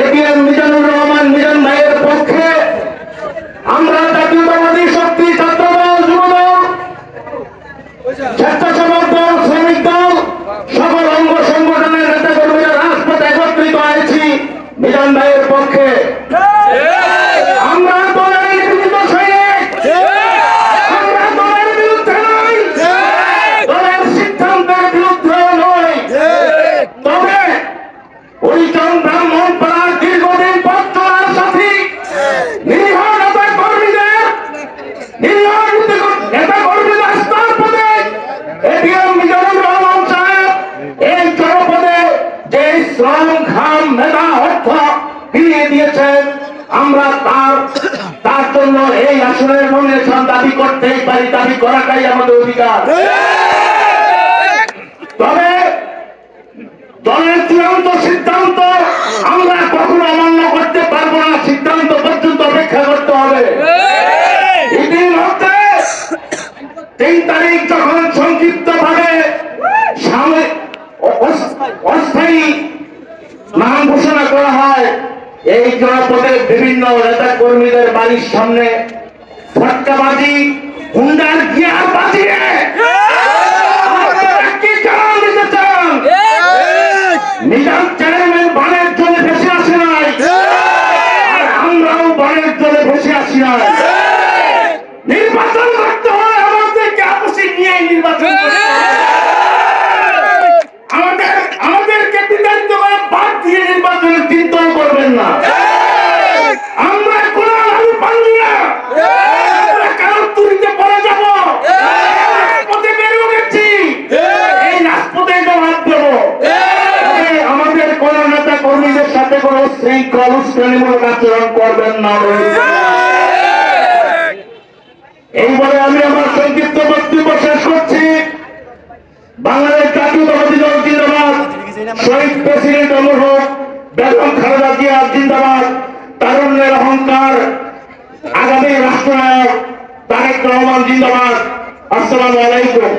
ATM Mizanur Rahman Mizan ভাইয়ের পক্ষে আমরা জাতীয়তাবাদী শক্তি ছাত্রদল যুবদল স্বেচ্ছাসেবক দল শ্রমিক দল সকল অঙ্গ সংগঠনের নেতা কর্মীরা রাজপথে একত্রিত হয়েছি মিজান ভাইয়ের পক্ষে। আমরা দলের নিবেদিত সৈনিক, আমরা দলের বিরুদ্ধে নই, দলের সিদ্ধান্তের বিরুদ্ধে নই। তবে হরিজন ব্রাহ্মণ পাড়ার দীর্ঘদিন পথ চলার সাথী নিরীহ নেতা কর্মীদের স্তর পদে এটিএম মিজানুর রহমান সাহেব এই জনপদে যে শ্রম ঘাম মেধা অর্থ ফিরিয়ে দিয়েছেন, আমরা তার জন্য এই আসনের নমিনেশন দাবি করতেই পারি, দাবি করাটাই আমাদের অধিকার। তবে দলের চূড়ান্ত সিদ্ধান্ত আমরা কখনো অমান্য করতে পারবো না, সিদ্ধান্ত পর্যন্ত অপেক্ষা করতে হবে। ইতিমধ্যে 3 তারিখ যখন সংক্ষিপ্ত ভাবে অস্থায়ী নাম ঘোষণা করা হয়, এই জনপদের বিভিন্ন নেতা কর্মীদের বাড়ির সামনে ফটকাবাজি হুন্ডার গিয়ার বাজিয়ে মিজান চেয়ারম্যান বানের জলে ভেসে আসে নাই, আর আমরাও বানের জলে ভেসে আসি নাই। নির্বাচন করতে হয়, আমাদেরকে আপসি নিয়ে নির্বাচন করতে হবে। আমাদেরকে বিতাড়িত করে বাদ দিয়ে নির্বাচনের চিন্তাও করবেন না। আমরা কোন আলু পাল্লি না, আমরা কারোর তুলিতে পড়ে যাব, রাজপথে বেরিয়ে গেছি, এই রাজপথে জবাব দেব। আমাদের কোন নেতা কর্মীদের সাথে কোন শৃঙ্খল উস্কানিমূলক আচরণ করবেন না। এইবারে আমি আমার সংক্ষিপ্ত বক্তব্য শেষ করছি। বাংলাদেশ জাতীয়তাবাদী দল জিন্দাবাদ, শহীদ প্রেসিডেন্ট অমর হোক, বেগম খালেদা জিয়া জিন্দাবাদ, তারুণ্যের অহংকার আগামী রাষ্ট্রনায়ক তারেক রহমান জিন্দাবাদ। আসসালামু আলাইকুম।